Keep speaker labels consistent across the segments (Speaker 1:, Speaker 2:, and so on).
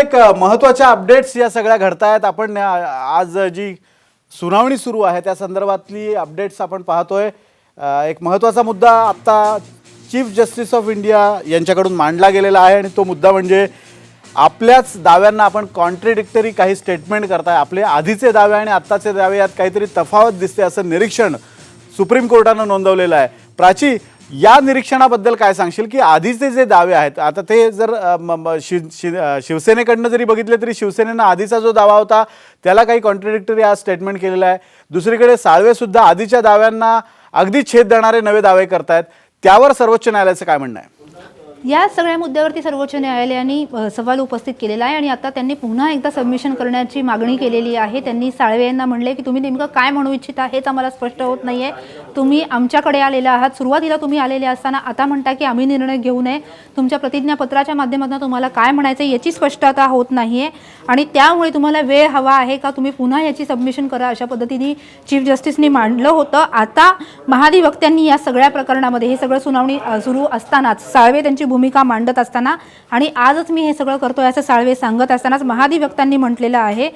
Speaker 1: एक महत्त्वाच्या अपडेट्स या सगळ्या घडतायत। आपण आज जी सुनावणी सुरू आहे त्या संदर्भातली अपडेट्स आपण पाहतोय। एक महत्त्वाचा मुद्दा आता चीफ जस्टिस ऑफ इंडिया यांच्याकडून मांडला गेलेला आहे आणि तो मुद्दा म्हणजे आपल्याच दाव्यांना आपण कॉन्ट्रडिक्टरी काही स्टेटमेंट करताय। आपले आधीचे दावे आणि आत्ताचे दावे यात काहीतरी तफावत दिसते असं निरीक्षण सुप्रीम कोर्टाने नोंदवलेलं आहे। प्राची, या निरीक्षणाबद्दल काय सांगशील की आधीचे जे दावे आहेत आता ते जर शिवसेनेकडनं जरी बघितले तरी शिवसेनेने आधीचा जो दावा होता त्याला काही कॉन्ट्रडिक्टरी आज स्टेटमेंट केलेला आहे। दुसरीकडे साळवे सुद्धा आधीच्या दाव्यांना अगदी छेद देणारे नवे दावे करतायत, त्यावर सर्वोच्च न्यायालयाचं काय म्हणणं आहे?
Speaker 2: या सगळ्या मुद्द्यावरती सर्वोच्च न्यायालयाने सवाल उपस्थित केलेला आहे आणि आता त्यांनी पुन्हा एकदा सबमिशन करण्याची मागणी केलेली आहे। त्यांनी साळवे यांना म्हणले की तुम्ही नेमकं काय म्हणू इच्छिता हेच आम्हाला स्पष्ट होत नाहीये। तुम्ही आमच्याकडे आलेले आहात, सुरुवातीला तुम्ही आलेले असताना आता म्हणता की आम्ही निर्णय घेऊ नये, तुमच्या प्रतिज्ञापत्राच्या माध्यमातून तुम्हाला काय म्हणायचं याची स्पष्टता होत नाहीये आणि त्यामुळे तुम्हाला वेळ हवा आहे का, तुम्ही पुन्हा याची सबमिशन करा, अशा पद्धतीने चीफ जस्टिसनी मांडलं होतं। आता महाधिवक्त्यांनी या सगळ्या प्रकरणामध्ये हे सगळं सुनावणी सुरू असतानाच साळवे त्यांची भूमिका मांडत असताना आणि आजच मी हे सगळं करतोय असं साळवे सांगत असतानाच महाधिवक्त्यांनी म्हटलेलं आहे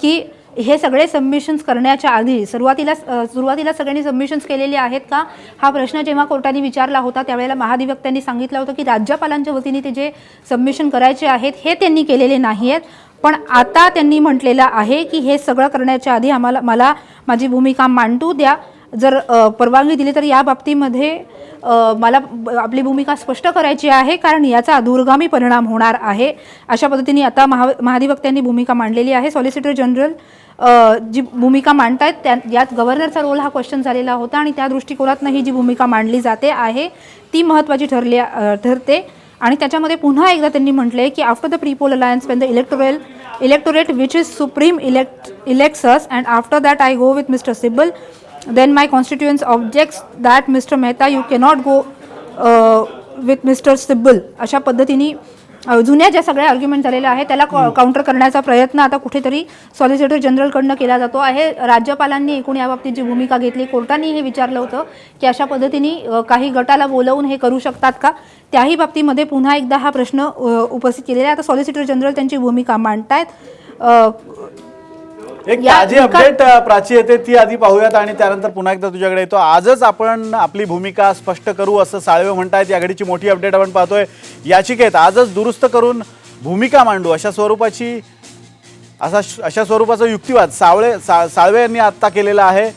Speaker 2: की हे सगळे सबमिशन्स करण्याच्या आधी सुरुवातीला सगळ्यांनी सबमिशन्स केलेले आहेत का, हा प्रश्न जेव्हा कोर्टाने विचारला होता त्यावेळेला महाधिवक्त्यांनी सांगितलं होतं की राज्यपालांच्या वतीने ते जे सबमिशन करायचे आहेत हे त्यांनी केलेले नाही आहेत। पण आता त्यांनी म्हटलेलं आहे की हे सगळं करण्याच्या आधी मला माझी भूमिका मांडू द्या, जर परवानगी दिली तर या बाबतीमध्ये मला आपली भूमिका स्पष्ट करायची आहे कारण याचा दूरगामी परिणाम होणार आहे, अशा पद्धतीने आता महाधिवक्त्यांनी भूमिका मांडलेली आहे। सॉलिसिटर जनरल जी भूमिका मांडतायत यात गव्हर्नरचा रोल हा क्वेश्चन झालेला होता आणि त्या दृष्टिकोनातून ही जी भूमिका मांडली जाते आहे ती महत्त्वाची ठरते आणि त्याच्यामध्ये पुन्हा एकदा त्यांनी म्हटले की after the pre-poll alliance when the electorate which is supreme elects us and after that I go with mister Sibal, then my constituents objects that Mr. Mehta you cannot go with Mr. Sibbal, अशा पद्धतीने जुन्या ज्या सगळ्या argument झालेल्या आहेत त्याला counter करण्याचा प्रयत्न आता कुठेतरी सॉलिसिटर जनरलकडनं केला जातो आहे। राज्यपालांनी एकूण याबाबतीत जी भूमिका घेतली, कोर्टाने हे विचारलं होतं की अशा पद्धतीने काही गटाला बोलवून हे करू शकतात का, त्याही बाबतीमध्ये पुन्हा एकदा हा प्रश्न उपस्थित केलेला आहे। आता सॉलिसिटर जनरल त्यांची भूमिका मांडतायत।
Speaker 1: एक ताजी अपडेट प्राची येते ती आधी पाहूयात आणि त्यानंतर पुन्हा एकदा तुझ्याकडे येतो। आजच आपण आपली भूमिका स्पष्ट करू असं साळवे म्हणतायत। या घडीची मोठी अपडेट आपण पाहतोय, याचिकेत आजच दुरुस्त करून भूमिका मांडू अशा स्वरूपाचा युक्तिवाद साळवे यांनी आता केलेला आहे।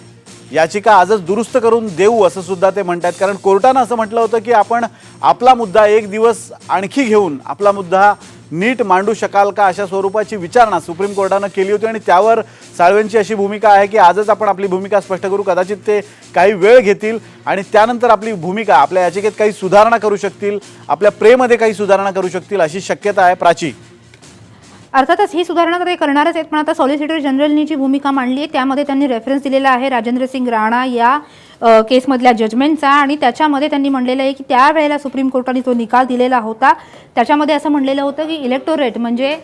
Speaker 1: याचिका आजच दुरुस्त करून देऊ असं सुद्धा ते म्हणतात, कारण कोर्टानं असं म्हटलं होतं की आपण आपला मुद्दा एक दिवस आणखी घेऊन आपला मुद्दा नीट मांडू शकाल का, अशा स्वरूपाची विचारणा सुप्रीम कोर्टानं केली होती आणि त्यावर साळवेंची अशी भूमिका आहे की आजच आपण आपली भूमिका स्पष्ट करू। कदाचित ते काही वेळ घेतील आणि त्यानंतर आपली भूमिका आपल्या याचिकेत काही सुधारणा करू शकतील, आपल्या प्रेमध्ये काही सुधारणा करू शकतील अशी शक्यता आहे। प्राची,
Speaker 2: अर्थातच ही सुधारणा तर ते करणारच आहेत, पण आता सॉलिसिटर जनरलनी जी भूमिका मांडली आहे त्यामध्ये त्यांनी रेफरन्स दिलेला आहे राजेंद्र सिंग राणा या केसमधल्या जजमेंटचा आणि त्याच्यामध्ये त्यांनी म्हणलेलं आहे की त्यावेळेला सुप्रीम कोर्टाने जो निकाल दिलेला होता त्याच्यामध्ये असं म्हणलेलं होतं की इलेक्टोरेट म्हणजे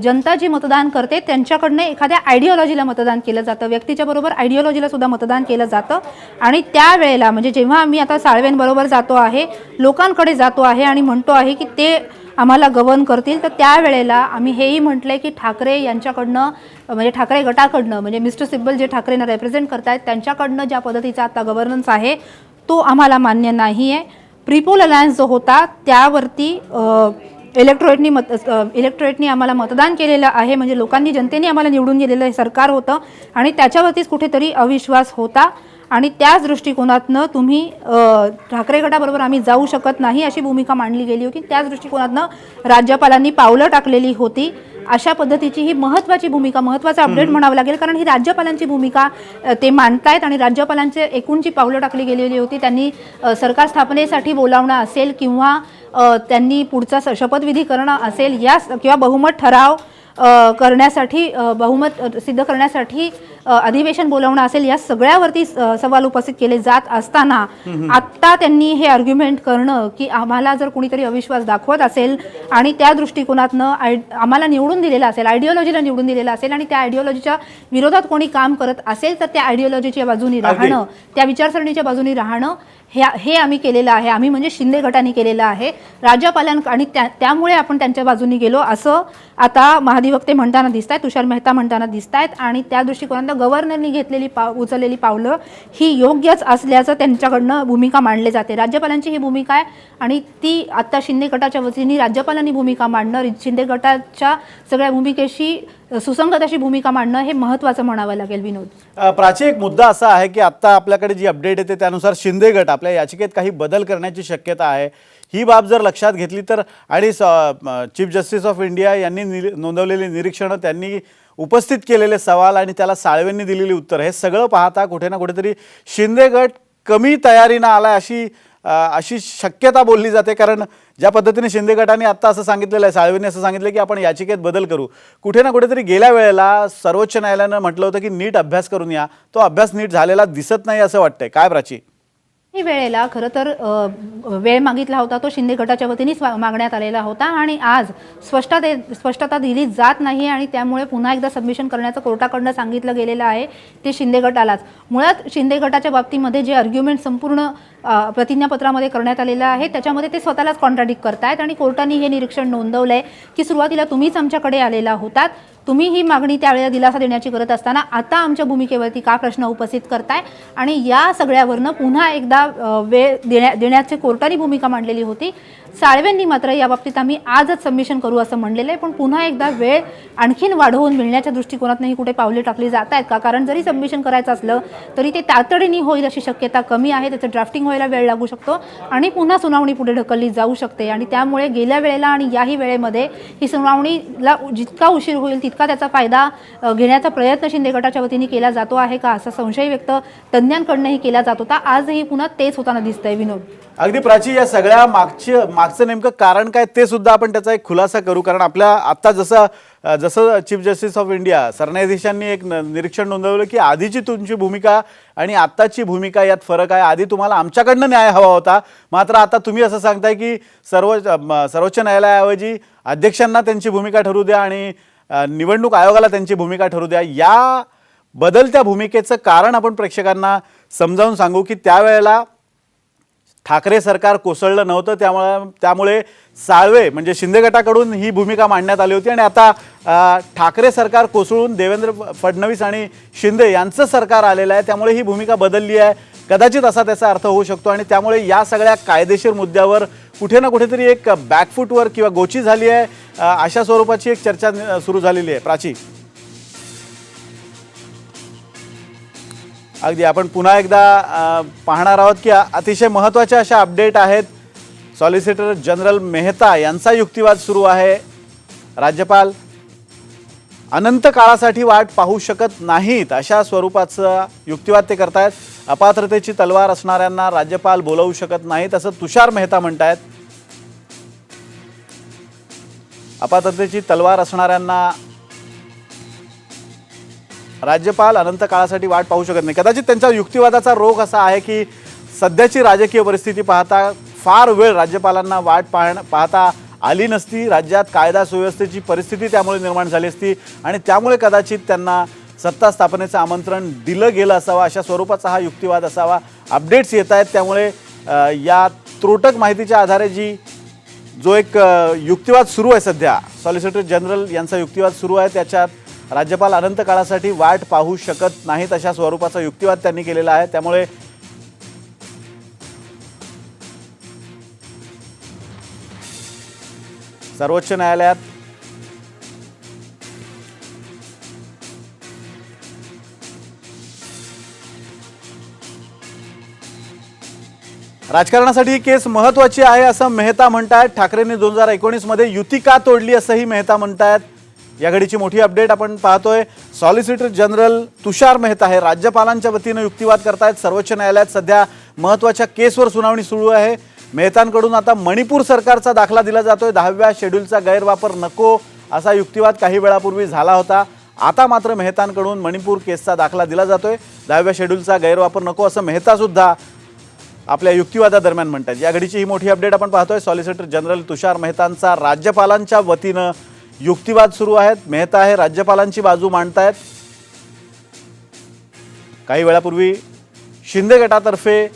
Speaker 2: जनता जी मतदान करते त्यांच्याकडनं एखाद्या आयडिओलॉजीला मतदान केलं जातं, व्यक्तीच्या बरोबर आयडिओलॉजीला सुद्धा मतदान केलं जातं आणि त्यावेळेला म्हणजे जेव्हा आम्ही आता साळवेंबरोबर जातो आहे, लोकांकडे जातो आहे आणि म्हणतो आहे की ते आम्हाला गव्हर्न करतील, तर त्यावेळेला आम्ही हेही म्हटलंय की ठाकरे यांच्याकडनं म्हणजे ठाकरे गटाकडनं म्हणजे मिस्टर सिब्बल जे ठाकरेंना रिप्रेझेंट करतायत त्यांच्याकडनं ज्या पद्धतीचा आता गव्हर्नन्स आहे तो आम्हाला मान्य नाही आहे। प्रीपोल अलायन्स जो होता त्यावरती इलेक्टोरेटनी आम्हाला मतदान केलेलं आहे, म्हणजे लोकांनी जनतेने आम्हाला निवडून गेलेलं हे सरकार होतं आणि त्याच्यावरतीच कुठेतरी अविश्वास होता आणि त्याच दृष्टिकोनातनं तुम्ही ठाकरे गटाबरोबर आम्ही जाऊ शकत नाही अशी भूमिका मांडली गेली होती। त्याच दृष्टिकोनातनं राज्यपालांनी पावलं टाकलेली होती। अशा पद्धतीची ही महत्त्वाची भूमिका, महत्त्वाचा अपडेट म्हणावं लागेल कारण ही राज्यपालांची भूमिका ते मांडतायत आणि राज्यपालांचे एकूण जी पावलं टाकली गेलेली होती त्यांनी सरकार स्थापनेसाठी बोलावणं असेल किंवा त्यांनी पुढचा शपथविधी करणं असेल या किंवा बहुमत ठराव करण्यासाठी बहुमत सिद्ध करण्यासाठी अधिवेशन बोलावणं असेल, या सगळ्यावरती सवाल उपस्थित केले जात असताना आत्ता त्यांनी हे आर्ग्युमेंट करणं की आम्हाला जर कोणीतरी अविश्वास दाखवत असेल आणि त्या दृष्टिकोनातनं आम्हाला निवडून दिलेलं असेल, आयडिओलॉजीला निवडून दिलेलं असेल आणि त्या आयडिओलॉजीच्या विरोधात कोणी काम करत असेल तर त्या आयडिओलॉजीच्या बाजूनी राहणं, त्या विचारसरणीच्या बाजूनी राहणं हे आम्ही केलेलं आहे. आम्ही म्हणजे शिंदे गटाने केलेलं आहे. राज्यपालांना आणि त्यामुळे आपण त्यांच्या बाजूनी गेलो असं आता महाधिवक्ते म्हणताना दिसत आहेत, तुषार मेहता म्हणताना दिसत आहेत. आणि त्या दृष्टिकोनातून गव्हर्नरनी घेतलेली उचललेली पावलं ही योग्यच असल्याचं त्यांच्याकडनं भूमिका मांडली जाते. राज्यपालांची ही भूमिका आहे आणि ती आता शिंदे गटाच्या वतीने राज्यपालांनी भूमिका मांडणं, शिंदे गटाच्या सगळ्या भूमिकेशी सुसंगत अशी भूमिका मांडणं हे महत्त्वाचं म्हणावं लागेल. विनोद,
Speaker 1: प्राची, एक मुद्दा असा आहे की आता आपल्याकडे जी अपडेट येते त्यानुसार शिंदे गट आपल्या याचिकेत काही बदल करण्याची शक्यता आहे. ही बाब जर लक्षात घेतली तर आणि चीफ जस्टिस ऑफ इंडिया यांनी नोंदवलेली निरीक्षणं, त्यांनी उपस्थित केलेले सवाल आणि त्याला साळवेंनी दिलेली उत्तर, हे सगळं पाहता कुठे ना कुठेतरी शिंदे गट कमी तयारीनं आला अशी शक्यता बोलली जाते. कारण ज्या पद्धतीने शिंदे गटाने आत्ता असं सांगितलेलं आहे, साळवेंनी असं सांगितलं की आपण याचिकेत बदल करू, कुठे ना कुठेतरी गेल्या वेळेला सर्वोच्च न्यायालयानं म्हटलं होतं की नीट अभ्यास करून या. तो अभ्यास नीट झालेला दिसत नाही असं वाटतंय. काय प्राची?
Speaker 2: ही वेळेला खरं तर वेळ मागितला होता तो शिंदे गटाच्या वतीनेच मागण्यात आलेला होता आणि आज स्पष्टता दिली जात नाही आणि त्यामुळे पुन्हा एकदा सबमिशन करण्याचं कोर्टाकडनं सांगितलं गेलेलं आहे ते शिंदे गटालाच. मुळात शिंदे गटाच्या बाबतीमध्ये जे आर्ग्युमेंट संपूर्ण प्रतिज्ञापत्रामध्ये करण्यात आलेलं आहे त्याच्यामध्ये ते स्वतःलाच कॉन्ट्राडिक्ट करतायत आणि कोर्टाने हे निरीक्षण नोंदवलं आहे की सुरुवातीला तुम्हीच आमच्याकडे आलेला होतात, तुम्ही ही मागणी त्यावेळेला दिलासा देण्याची करत असताना आता आमच्या भूमिकेवरती का प्रश्न उपस्थित करताय. आणि या सगळ्यावरनं पुन्हा एकदा वेळ देण्याची कोर्टाने भूमिका मांडलेली होती. साळवेंनी मात्र याबाबतीत आम्ही आजच सबमिशन करू असं म्हणलेलं आहे, पण पुन्हा एकदा वेळ आणखीन वाढवून मिळण्याच्या दृष्टिकोनातून ही कुठे पावले टाकली जात आहेत का? कारण जरी सबमिशन करायचं असलं तरी ते तातडीने होईल अशी शक्यता कमी आहे. त्याचं ड्राफ्टिंग व्हायला वेळ लागू शकतो आणि पुन्हा सुनावणी पुढे ढकलली जाऊ शकते आणि त्यामुळे गेल्या वेळेला आणि याही वेळेमध्ये ही सुनावणीला जितका उशीर होईल तितका त्याचा फायदा घेण्याचा प्रयत्न शिंदे गटाच्या वतीने केला जातो आहे का असा संशय व्यक्त तज्ज्ञांकडूनही केला जात होता. आजही पुन्हा तेच होताना दिसतंय. विनोद,
Speaker 1: अगदी प्राची, या सगळ्या मागचं नेमकं कारण काय ते सुद्धा आपण त्याचा एक खुलासा करू. कारण आपल्या आत्ता जसं चीफ जस्टिस ऑफ इंडिया सरन्यायाधीशांनी एक निरीक्षण नोंदवलं की आधीची तुमची भूमिका आणि आत्ताची भूमिका यात फरक आहे. आधी तुम्हाला आमच्याकडनं न्याय हवा होता, मात्र आता तुम्ही असं सांगताय की सर्वोच्च न्यायालयाऐवजी अध्यक्षांना त्यांची भूमिका ठरू द्या आणि निवडणूक आयोगाला त्यांची भूमिका ठरू द्या. या बदलत्या भूमिकेचं कारण आपण प्रेक्षकांना समजावून सांगू की त्यावेळेला ठाकरे सरकार कोसळलं नव्हतं, त्यामुळे साळवे म्हणजे शिंदे गटाकडून ही भूमिका मांडण्यात आली होती आणि आता ठाकरे सरकार कोसळून देवेंद्र फडणवीस आणि शिंदे यांचं सरकार आलेलं आहे, त्यामुळे ही भूमिका बदलली आहे कदाचित असा त्याचा अर्थ होऊ शकतो. आणि त्यामुळे या सगळ्या कायदेशीर मुद्द्यावर कुठे ना कुठेतरी एक बॅकफूटवर किंवा गोची झाली आहे, अशा स्वरूपाची एक चर्चा सुरू झालेली आहे. प्राची, अगदी आपण पुन्हा एकदा पाहणार आहोत की अतिशय महत्त्वाच्या अशा अपडेट आहेत. सॉलिसिटर जनरल मेहता यांचा युक्तिवाद सुरू आहे. राज्यपाल अनंत काळासाठी वाट पाहू शकत नाहीत अशा स्वरूपाचा युक्तिवाद ते करतायत. अपात्रतेची तलवार असणाऱ्यांना राज्यपाल बोलवू शकत नाहीत असं तुषार मेहता म्हणतायत. अपात्रतेची तलवार असणाऱ्यांना राज्यपाल अनंत काळासाठी वाट पाहू शकत नाही. कदाचित त्यांच्या युक्तिवादाचा रोख असा आहे की सध्याची राजकीय परिस्थिती पाहता फार वेळ राज्यपालांना वाट पाहता आली नसती. राज्यात कायदा सुव्यवस्थेची परिस्थिती त्यामुळे निर्माण झाली असती आणि त्यामुळे कदाचित त्यांना सत्ता स्थापनेचं आमंत्रण दिलं गेलं असावं, अशा स्वरूपाचा हा युक्तिवाद असावा. अपडेट्स येत आहेत, त्यामुळे या त्रोटक माहितीच्या आधारे जो एक युक्तिवाद सुरू आहे सध्या, सॉलिसिटर जनरल यांचा युक्तिवाद सुरू आहे, त्याच्यात राज्यपाल अनंत काळासाठी वाट पाहू शकत नाहीत अशा स्वरूपाचा युक्तिवाद त्यांनी केलेला आहे. त्यामुळे सर्वोच्च न्यायालयात राजकारणासाठी ही केस महत्त्वाची आहे असं मेहता म्हणतायत. ठाकरेंनी 2019 मध्ये युती का तोडली असंही मेहता म्हणतायत. या घडीची मोठी अपडेट आपण पाहतोय. सॉलिसिटर जनरल तुषार मेहता हे राज्यपालांच्या वतीनं युक्तिवाद करतायत. सर्वोच्च न्यायालयात सध्या महत्त्वाच्या केसवर सुनावणी सुरू आहे. मेहतांकडून आता मणिपूर सरकारचा दाखला दिला जातोय. 10व्या शेड्यूलचा गैरवापर नको असा युक्तिवाद काही वेळापूर्वी झाला होता. आता मात्र मेहतांकडून मणिपूर केसचा दाखला दिला जातोय. 10व्या शेड्यूलचा गैरवापर नको असं मेहतासुद्धा आपल्या युक्तिवादादरम्यान म्हणतात. या घडीची ही मोठी अपडेट आपण पाहतोय. सॉलिसिटर जनरल तुषार मेहतांचा राज्यपालांच्या वतीनं युक्तिवाद सुरू आहेत. मेहता हे राज्यपालांची बाजू मांडतायत. काही वेळापूर्वी शिंदे गटातर्फे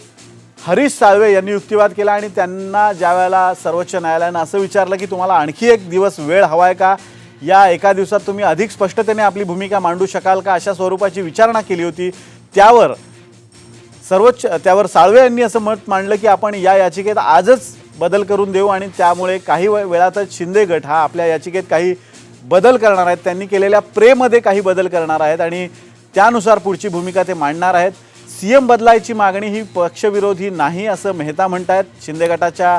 Speaker 1: हरीश साळवे यांनी युक्तिवाद केला आणि त्यांना ज्या वेळेला सर्वोच्च न्यायालयानं असं विचारलं की तुम्हाला आणखी एक दिवस वेळ हवा आहे का, या एका दिवसात तुम्ही अधिक स्पष्टतेने आपली भूमिका मांडू शकाल का, अशा स्वरूपाची विचारणा केली होती. त्यावर साळवे यांनी असं मत मांडलं की आपण या याचिकेत आजच बदल करून देऊ आणि त्यामुळे काही वेळातच शिंदे गट हा आपल्या याचिकेत काही बदल करणार आहेत. त्यांनी केलेल्या प्रेमध्ये काही बदल करणार आहेत आणि त्यानुसार पुढची भूमिका ते मांडणार आहेत. सीएम बदलायची मागणी ही पक्षविरोधी नाही असं मेहता म्हणतायत. शिंदे गटाच्या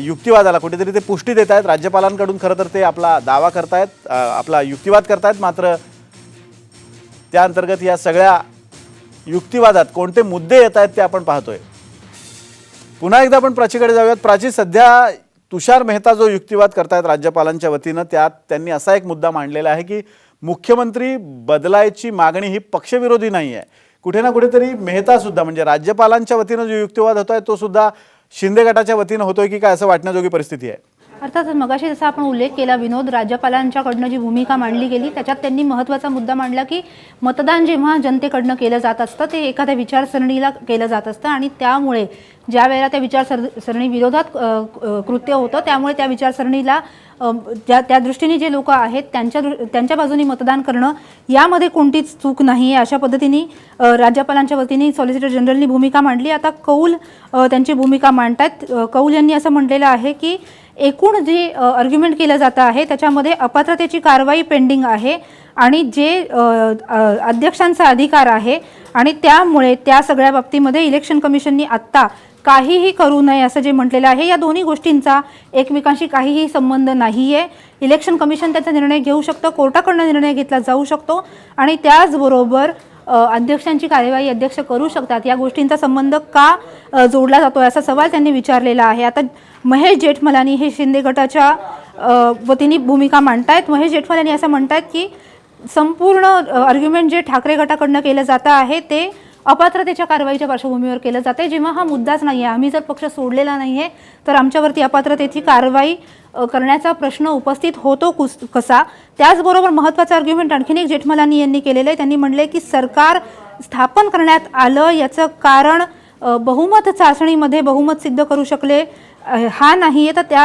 Speaker 1: युक्तिवादाला कुठेतरी ते पुष्टी देत आहेत. राज्यपालांकडून खरं तर ते आपला दावा करतायत, आपला युक्तिवाद करतायत. मात्र त्या अंतर्गत या सगळ्या युक्तिवादात कोणते मुद्दे येत आहेत ते आपण पाहतोय. पुन्हा एकदा आपण प्राचीकडे जाऊयात. प्राची, सध्या तुषार मेहता जो युक्तिवाद करतायत राज्यपालांच्या वतीनं, त्यात त्यांनी असा एक मुद्दा मांडलेला आहे की मुख्यमंत्री बदलायची मागणी ही पक्षविरोधी नाही आहे. कुठे ना कुठेतरी मेहता सुद्धा म्हणजे राज्यपालांच्या वतीनं जो युक्तिवाद होतोय तो सुद्धा शिंदे गटाच्या वतीनं होतोय की काय, असं वाटण्याजोगी परिस्थिती आहे?
Speaker 2: अर्थातच मगाशी जसा आपण उल्लेख केला विनोद, राज्यपालांच्याकडनं जी भूमिका मांडली गेली त्याच्यात त्यांनी महत्त्वाचा मुद्दा मांडला की मतदान जेव्हा जनतेकडनं केलं जात असतं ते एखाद्या विचारसरणीला केलं जात असतं आणि त्यामुळे ज्या वेळेला त्या विचारसरणी विरोधात कृत्य होतं त्यामुळे त्या विचारसरणीला त्या दृष्टीने जे लोक आहेत त्यांच्या बाजूने मतदान करणं यामध्ये कोणतीच चूक नाही आहे, अशा पद्धतीने राज्यपालांच्या वतीने सॉलिसिटर जनरलनी भूमिका मांडली. आता कौल त्यांची भूमिका मांडतात. कौल यांनी असं म्हटलेलं आहे की एकूण जे आर्ग्युमेंट केलं जातं आहे त्याच्यामध्ये अपात्रतेची कारवाई पेंडिंग आहे आणि जे अध्यक्षांचा अधिकार आहे आणि त्यामुळे त्या सगळ्या बाबतीमध्ये इलेक्शन कमिशननी आत्ता काहीही करू नये असं जे म्हटलेलं आहे. या दोन्ही गोष्टींचा एकमेकांशी काहीही संबंध नाही आहे. इलेक्शन कमिशन त्याचा निर्णय घेऊ शकतं, कोर्टाकडनं निर्णय घेतला जाऊ शकतो आणि त्याचबरोबर अध्यक्षांची कार्यवाही अध्यक्ष करू शकतात. या गोष्टींचा संबंध का जोडला जातो असा सवाल त्यांनी विचारलेला आहे. आता महेश जेठमलानी हे शिंदे गटाच्या वतीने भूमिका मांडतायत. महेश जेठमलानी असं म्हणतात की संपूर्ण आर्ग्युमेंट जे ठाकरे गटाकडनं केलं जातं आहे ते अपात्रतेच्या कारवाईच्या पार्श्वभूमीवर केलं जाते, जेव्हा हा मुद्दाच नाही आहे. आम्ही जर पक्ष सोडलेला नाही आहे तर आमच्यावरती अपात्रतेची कारवाई करण्याचा प्रश्न उपस्थित होतो कसा. त्याचबरोबर महत्त्वाचं आर्ग्युमेंट आणखीन एक जेठमलानी यांनी केलेलं आहे. त्यांनी म्हणले की सरकार स्थापन करण्यात आलं याचं कारण बहुमत चाचणीमध्ये बहुमत सिद्ध करू शकले हा नाही आहे, तर त्या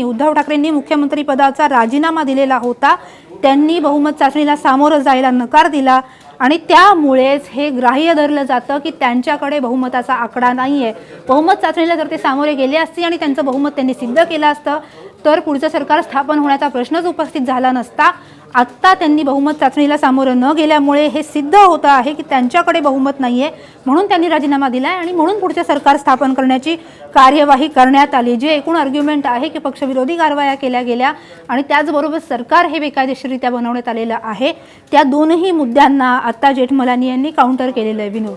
Speaker 2: उद्धव ठाकरेंनी मुख्यमंत्री पदाचा राजीनामा दिलेला होता. त्यांनी बहुमत चाचणीला सामोरं जायला नकार दिला आणि त्यामुळेच हे ग्राह्य धरलं जातं की त्यांच्याकडे बहुमताचा आकडा नाही आहे. बहुमत चाचणीला जर ते सामोरे गेले असते आणि त्यांचं बहुमत त्यांनी सिद्ध केलं असतं तर पुढचं सरकार स्थापन होण्याचा प्रश्नच उपस्थित झाला नसता. आत्ता त्यांनी बहुमत चाचणीला सामोरं न गेल्यामुळे हे सिद्ध होतं आहे की त्यांच्याकडे बहुमत नाही आहे, म्हणून त्यांनी राजीनामा दिला आहे आणि म्हणून पुढचे सरकार स्थापन करण्याची कार्यवाही करण्यात आली. जे एकूण आर्ग्युमेंट आहे की पक्षविरोधी कारवाया केल्या गेल्या आणि त्याचबरोबर सरकार हे बेकायदेशीररित्या बनवण्यात आलेलं आहे, त्या दोनही मुद्द्यांना आत्ता जेठमलानी यांनी काउंटर केलेलं आहे. विनोद,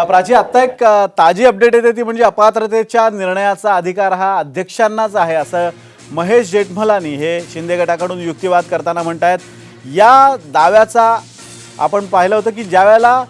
Speaker 1: प्राची, आत्ता एक ताजी अपडेट येते ती म्हणजे अपात्रतेच्या निर्णयाचा अधिकार हा अध्यक्षांनाच आहे असं महेश जेठमलानी हे शिंदे गटाकडून युक्तिवाद करताना म्हणतायत. या दाव्याचा आपण पाहिलं होतं की ज्या वेळेला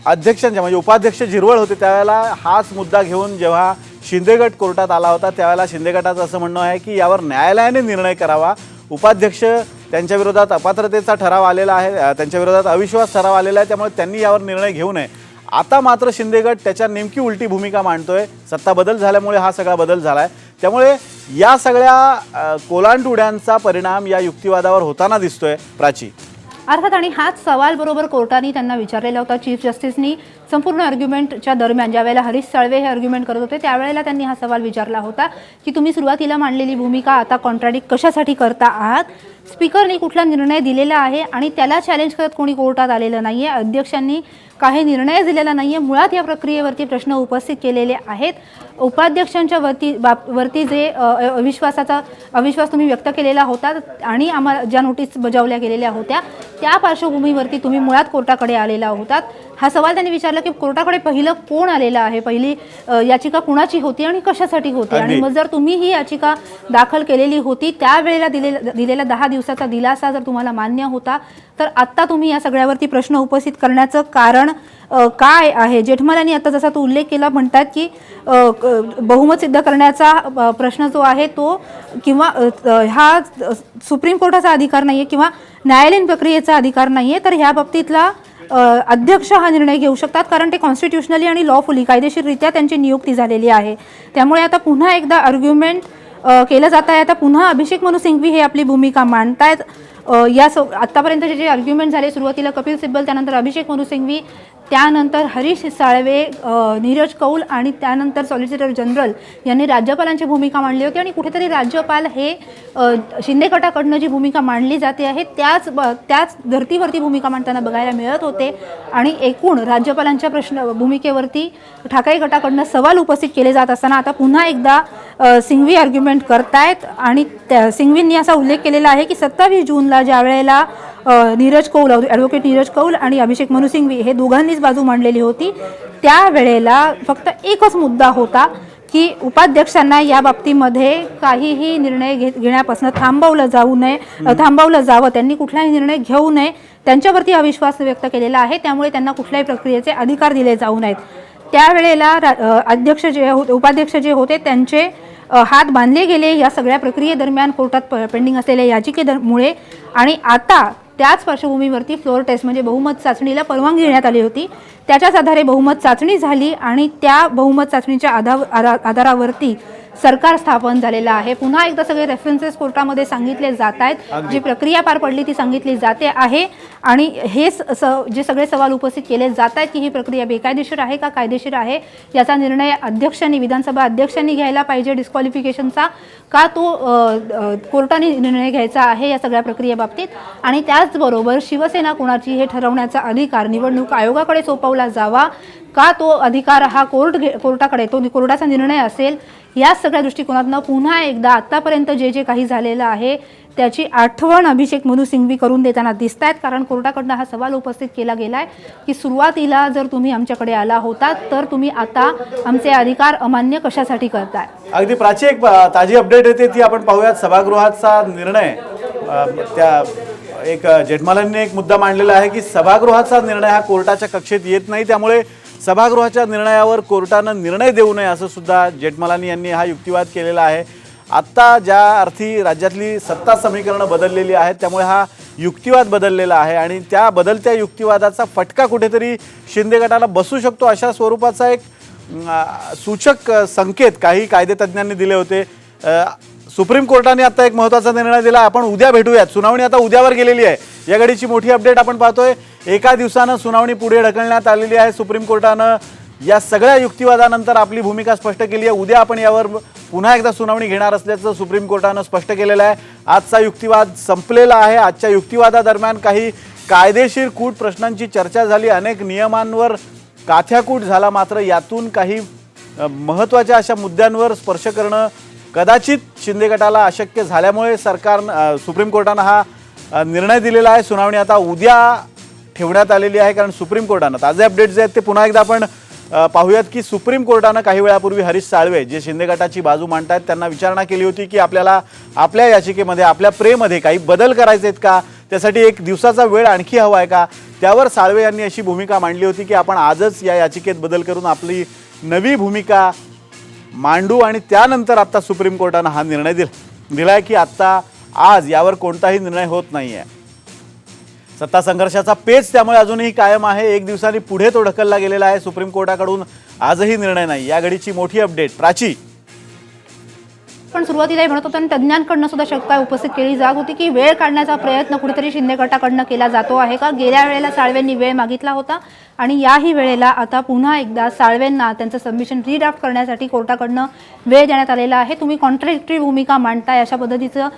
Speaker 1: अध्यक्षांच्या म्हणजे उपाध्यक्ष झिरवळ होते त्यावेळेला हाच मुद्दा घेऊन जेव्हा शिंदे गट कोर्टात आला होता त्यावेळेला शिंदे गटाचं असं म्हणणं आहे की यावर न्यायालयाने निर्णय करावा. उपाध्यक्ष त्यांच्या विरोधात अपात्रतेचा ठराव आलेला आहे, त्यांच्या विरोधात अविश्वास ठराव आलेला आहे, त्यामुळे त्यांनी यावर निर्णय घेऊ नये. आता मात्र शिंदे गट त्याच्या नेमकी उलटी भूमिका मांडतोय. सत्ता बदल झाल्यामुळे हा सगळा बदल झाला आहे, त्यामुळे या सगळ्या कोलांटुड्यांचा परिणाम या युक्तिवादावर होताना दिसतोय. प्राची,
Speaker 2: अर्थात आणि हाच सवाल बरोबर कोर्टाने त्यांना विचारलेला होता. चीफ जस्टिसनी संपूर्ण आर्ग्युमेंटच्या दरम्यान ज्यावेळेला हरीश साळवे हे आर्ग्युमेंट करत होते त्यावेळेला त्यांनी हा सवाल विचारला होता की तुम्ही सुरुवातीला मांडलेली भूमिका आता कॉन्ट्राडिक्ट कशासाठी करता आहात. स्पीकरनी कुठला निर्णय दिलेला आहे आणि त्याला चॅलेंज करत कोणी कोर्टात आलेलं नाही आहे. अध्यक्षांनी काही निर्णय दिलेला नाही आहे. मुळात या प्रक्रियेवरती प्रश्न उपस्थित केलेले आहेत. उपाध्यक्षांच्या वरती जे अविश्वास तुम्ही व्यक्त केलेला होता आणि आम्हाला ज्या नोटीस बजावल्या गेलेल्या होत्या त्या पार्श्वभूमीवरती तुम्ही मुळात कोर्टाकडे आलेला होतात. हा सवाल त्यांनी विचारला विचारलं की कोर्टाकडे पहिलं कोण आलेलं आहे, पहिली याचिका कुणाची होती आणि कशासाठी होती, आणि मग जर तुम्ही ही याचिका दाखल केलेली होती त्यावेळेला दिलेला 10 दिवसाचा दिलासा जर तुम्हाला मान्य होता, तर आत्ता तुम्ही या सगळ्यावरती प्रश्न उपस्थित करण्याचं कारण काय आहे? जेठमलानी आता जसा तो उल्लेख केला, म्हणतात की बहुमत सिद्ध करण्याचा प्रश्न जो आहे तो किंवा हा सुप्रीम कोर्टाचा अधिकार नाहीये किंवा न्यायालयीन प्रक्रियेचा अधिकार नाहीये, तर ह्या बाबतीतला अध्यक्ष हा निर्णय घेऊ शकतात, कारण ते कॉन्स्टिट्युशनली आणि लॉफुली कायदेशीररित्या त्यांची नियुक्ती झालेली आहे. त्यामुळे आता पुन्हा एकदा आर्ग्युमेंट केलं जात आहे. आता पुन्हा अभिषेक मनू सिंघवी हे आपली भूमिका मांडतायत. आत्तापर्यंतचे जे आर्ग्युमेंट झाले, सुरुवातीला कपिल सिब्बल, त्यानंतर अभिषेक मनू सिंघवी, त्यानंतर हरीश साळवे, नीरज कौल आणि त्यानंतर सॉलिसिटर जनरल यांनी राज्यपालांची भूमिका मांडली होती. आणि कुठेतरी राज्यपाल हे शिंदे गटाकडनं जी भूमिका मांडली जाते आहे त्याच धर्तीवरती भूमिका मांडताना बघायला मिळत होते. आणि एकूण राज्यपालांच्या भूमिकेवरती ठाकरे गटाकडनं सवाल उपस्थित केले जात असताना आता पुन्हा एकदा सिंघवी आर्ग्युमेंट करतायत. आणि सिंघवींनी असा उल्लेख केलेला आहे की 27 जूनला ज्या वेळेला ॲडव्होकेट नीरज कौल आणि अभिषेक मनू सिंघवी हे दोघांनीच बाजू मांडलेली होती, त्यावेळेला फक्त एकच मुद्दा होता की उपाध्यक्षांना या बाबतीमध्ये काहीही निर्णय घेण्यापासून थांबवलं जावं, त्यांनी कुठलाही निर्णय घेऊ नये, त्यांच्यावरती अविश्वास व्यक्त केलेला आहे, त्यामुळे त्यांना कुठल्याही प्रक्रियेचे अधिकार दिले जाऊ नयेत. त्यावेळेला उपाध्यक्ष जे होते त्यांचे हात बांधले गेले या सगळ्या प्रक्रियेदरम्यान कोर्टात पेंडिंग असलेल्या याचिकेमुळे. आणि आता त्याच पार्श्वभूमीवरती फ्लोअर टेस्ट म्हणजे बहुमत चाचणीला परवानगी देण्यात आली होती. त्याच्याच आधारे बहुमत चाचणी झाली आणि त्या बहुमत चाचणीच्या आधारावरती सरकार स्थापन झालेलं आहे. पुन्हा एकदा सगळे रेफरन्सेस कोर्टामध्ये सांगितले जात आहेत, जी प्रक्रिया पार पडली ती सांगितली जाते आहे. आणि हे जे सगळे सवाल उपस्थित केले जात आहेत की ही प्रक्रिया बेकायदेशीर आहे का कायदेशीर आहे, याचा निर्णय विधानसभा अध्यक्षांनी घ्यायला पाहिजे डिस्क्वालिफिकेशनचा, का तो कोर्टाने निर्णय घ्यायचा आहे या सगळ्या प्रक्रियेबाबतीत. आणि त्याचबरोबर शिवसेना कोणाची हे ठरवण्याचा अधिकार निवडणूक आयोगाकडे सोपवला जावा का, तो अधिकार हा कोर्टाकडे तो कोर्टाचा निर्णय असेल. या सगळ्या दृष्टिकोनातून पुन्हा एकदा आत्तापर्यंत जे काही झालेलं आहे त्याची आठवण अभिषेक मनू सिंघवी करून देताना दिसत आहेत. कारण कोर्टाकडनं हा सवाल उपस्थित केला गेला आहे की सुरुवातीला जर तुम्ही आमच्याकडे आला होता तर तुम्ही आता आमचे अधिकार अमान्य कशासाठी करताय.
Speaker 1: अगदी प्राची एक ताजी अपडेट येते ती आपण पाहूयात. सभागृहाचा निर्णय जेठमलानीने एक मुद्दा मांडलेला आहे की सभागृहाचा निर्णय हा कोर्टाच्या कक्षेत येत नाही, त्यामुळे सभागृहाच्या निर्णयावर कोर्टानं निर्णय देऊ नये असं सुद्धा जेठमलानी यांनी हा युक्तिवाद केलेला आहे. आत्ता ज्या अर्थी राज्यातली सत्ता समीकरणं बदललेली आहेत त्यामुळे हा युक्तिवाद बदललेला आहे आणि त्या बदलत्या युक्तिवादाचा फटका कुठेतरी शिंदे गटाला बसू शकतो अशा स्वरूपाचा एक सूचक संकेत काही कायदेतज्ञांनी दिले होते. सुप्रीम कोर्टाने आता एक महत्त्वाचा निर्णय दिला. आपण उद्या भेटूयात. सुनावणी आता उद्यावर गेलेली आहे. या घडीची मोठी अपडेट आपण पाहतोय. एका दिवसानं सुनावणी पुढे ढकलण्यात आलेली आहे. सुप्रीम कोर्टानं या सगळ्या युक्तिवादानंतर आपली भूमिका स्पष्ट केली आहे. उद्या आपण यावर पुन्हा एकदा सुनावणी घेणार असल्याचं सुप्रीम कोर्टानं स्पष्ट केलेलं आहे. आजचा युक्तिवाद संपलेला आहे. आजच्या युक्तिवादादरम्यान काही कायदेशीर कूट प्रश्नांची चर्चा झाली, अनेक नियमांवर काथ्याकूट झाला. मात्र यातून काही महत्त्वाच्या अशा मुद्द्यांवर स्पर्श करणं कदाचित शिंदे गटाला अशक्य झाल्यामुळे सुप्रीम कोर्टानं हा निर्णय दिलेला आहे. सुनावणी आता उद्या ठेवण्यात आलेली आहे कारण सुप्रीम कोर्टानं ताजे अपडेट्स जे आहेत ते पुन्हा एकदा आपण पाहूयात की सुप्रीम कोर्टानं काही वेळापूर्वी हरीश साळवे जे शिंदे गटाची बाजू मांडतायत त्यांना विचारणा केली होती की आपल्याला आपल्या याचिकेमध्ये आपल्या प्रेमध्ये काही बदल करायचे आहेत का, त्यासाठी एक दिवसाचा वेळ आणखी हवा आहे का. त्यावर साळवे यांनी अशी भूमिका मांडली होती की आपण आजच या याचिकेत बदल करून आपली नवी भूमिका मांडू आणि त्यानंतर आता सुप्रीम कोर्टानं हा निर्णय दिलाय की आता आज यावर कोणताही निर्णय होत नाही आहे. सत्ता संघर्षाचा पेच त्यामुळे अजूनही कायम आहे. एक दिवसांनी पुढे तो ढकलला गेलेला आहे. सुप्रीम कोर्टाकडून आजही निर्णय नाही. या घडीची मोठी अपडेट. प्राची,
Speaker 2: पण सुरुवातीला म्हणत होतो आणि तज्ज्ञांकडनं सुद्धा शंका उपस्थित केली जात होती की वेळ काढण्याचा प्रयत्न कुठेतरी शिंदे गटाकडनं केला जातो आहे का. गेल्या वेळेला साळवेंनी वेळ मागितला होता आणि याही वेळेला आता पुन्हा एकदा साळवेंना त्यांचं सबमिशन रीड्राफ्ट करण्यासाठी कोर्टाकडनं वेळ देण्यात आलेला आहे. तुम्ही कॉन्ट्राडिक्टरी भूमिका मांडताय अशा पद्धतीचं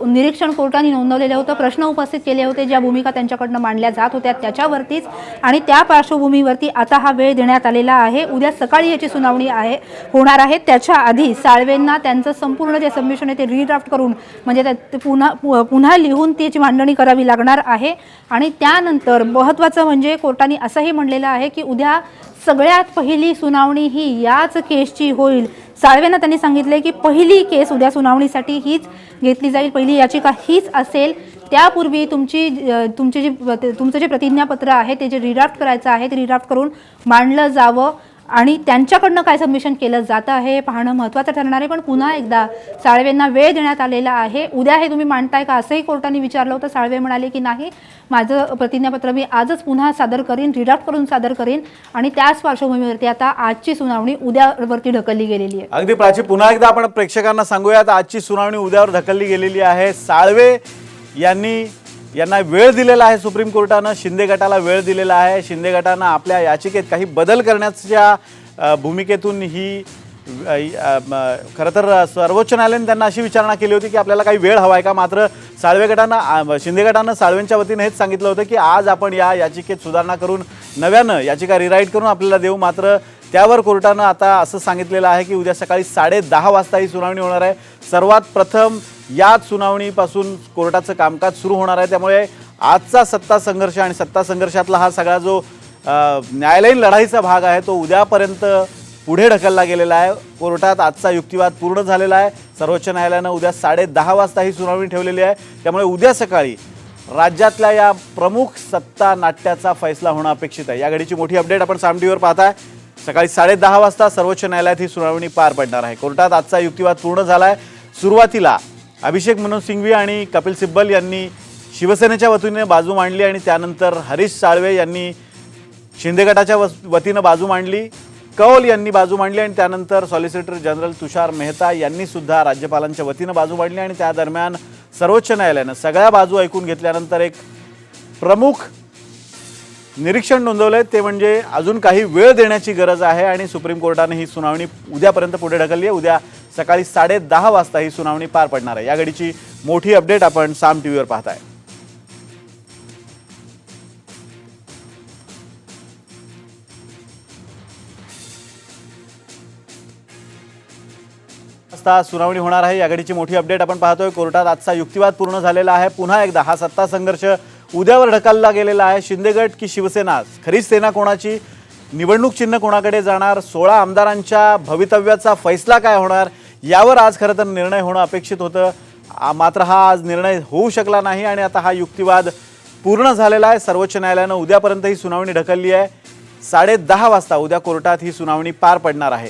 Speaker 2: निरीक्षण कोर्टाने नोंदवलेलं होतं. प्रश्न उपस्थित केले होते ज्या भूमिका त्यांच्याकडनं मांडल्या जात होत्या त्याच्यावरतीच. आणि त्या पार्श्वभूमीवरती आता हा वेळ देण्यात आलेला आहे. उद्या सकाळी याची सुनावणी होणार आहे. त्याच्या आधी साळवेंना त्यांचं संपूर्ण जे सबमिशन आहे ते रिड्राफ्ट करून म्हणजे ते पुन्हा लिहून त्याची मांडणी करावी लागणार आहे. आणि त्यानंतर महत्त्वाचं म्हणजे कोर्टाने असंही म्हणलेलं आहे की उद्या सगळ्यात पहिली सुनावणी ही याच केसची होईल. साळवेंना त्यांनी सांगितले की पहिली केस उद्या सुनावणीसाठी हीच घेतली जाईल, पहिली याचिका हीच असेल. त्यापूर्वी तुमचं जे प्रतिज्ञापत्र आहे ते जे रिड्राफ्ट करायचं आहे ते रिड्राफ्ट करून मांडलं जावं आणि त्यांच्याकडनं काय सबमिशन केलं जातं आहे हे पाहणं महत्त्वाचं ठरणार आहे. पण पुन्हा एकदा साळवेंना वेळ देण्यात आलेला आहे. उद्या हे तुम्ही मांडताय का असंही कोर्टाने विचारलं होतं. साळवे म्हणाले की नाही, माझं प्रतिज्ञापत्र मी आजच पुन्हा सादर करीन, रिड्राफ्ट करून सादर करीन. आणि त्याच पार्श्वभूमीवरती आता आजची सुनावणी उद्यावरती ढकलली गेलेली आहे.
Speaker 1: अगदी प्राची, पुन्हा एकदा आपण प्रेक्षकांना सांगूयात, आजची सुनावणी उद्यावर ढकलली गेलेली आहे. साळवे यांना वेळ दिलेला आहे सुप्रीम कोर्टानं, शिंदे गटाला वेळ दिलेला आहे. शिंदे गटानं आपल्या याचिकेत काही बदल करण्याच्या भूमिकेतून ही खरं तर सर्वोच्च न्यायालयाने त्यांना अशी विचारणा केली होती की आपल्याला काही वेळ हवा आहे का. मात्र शिंदे गटानं साळवेंच्या वतीनं हेच सांगितलं होतं की आज आपण या याचिकेत सुधारणा करून नव्यानं याचिका रिराईट करून आपल्याला देऊ. मात्र त्यावर कोर्टानं आता असं सांगितलेलं आहे की उद्या सकाळी 10:30 वाजता ही सुनावणी होणार आहे. सर्वात प्रथम याच सुनावणीपासून कोर्टाचं कामकाज सुरू होणार आहे. त्यामुळे आजचा सत्ता संघर्ष आणि सत्ता संघर्षातला हा सगळा जो न्यायालयीन लढाईचा भाग आहे तो उद्यापर्यंत पुढे ढकलला गेलेला आहे. कोर्टात आजचा युक्तिवाद पूर्ण झालेला आहे. सर्वोच्च न्यायालयानं उद्या 10:30 वाजता ही सुनावणी ठेवलेली आहे. त्यामुळे उद्या सकाळी राज्यातल्या या प्रमुख सत्ता नाट्याचा फैसला होणं अपेक्षित आहे. या घडीची मोठी अपडेट आपण साम टीव्हीवर पाहताय. सकाळी 10:30 वाजता सर्वोच्च न्यायालयात ही सुनावणी पार पडणार आहे. कोर्टात आजचा युक्तिवाद पूर्ण झाला आहे. सुरुवातीला अभिषेक मनोज सिंघवी आणि कपिल सिब्बल यांनी शिवसेनेच्या वतीने बाजू मांडली आणि त्यानंतर हरीश साळवे यांनी शिंदे गटाच्या वतीनं बाजू मांडली. कौल यांनी बाजू मांडली आणि त्यानंतर सॉलिसिटर जनरल तुषार मेहता यांनी सुद्धा राज्यपालांच्या वतीनं बाजू मांडली. आणि त्या दरम्यान सर्वोच्च न्यायालयानं सगळ्या बाजू ऐकून घेतल्यानंतर एक प्रमुख निरीक्षण नोंदवलंय, ते म्हणजे अजून काही वेळ देण्याची गरज आहे आणि सुप्रीम कोर्टाने ही सुनावणी उद्यापर्यंत पुढे ढकलली आहे. उद्या सकाळी 10:30 वाजता ही सुनावणी पार पडणार आहे. या घडीची मोठी अपडेट आपण साम टीव्हीवर पाहताय. सुनावणी होणार आहे. या घडीची मोठी अपडेट आपण पाहतोय. कोर्टात आजचा युक्तिवाद पूर्ण झालेला आहे. पुन्हा एकदा हा सत्ता संघर्ष उद्यावर ढकलला गेलेला आहे. शिंदे गट की शिवसेना, खरीच सेना कोणाची, निवडणूक चिन्ह कोणाकडे जाणार, 16 आमदारांच्या भवितव्याचा फैसला काय होणार, यावर आज खरं तर निर्णय होणं अपेक्षित होतं. मात्र हा आज निर्णय होऊ शकला नाही आणि आता हा युक्तिवाद पूर्ण झालेला आहे. सर्वोच्च न्यायालयानं उद्यापर्यंत ही सुनावणी ढकलली आहे. 10:30 वाजता उद्या कोर्टात ही सुनावणी पार पडणार आहे.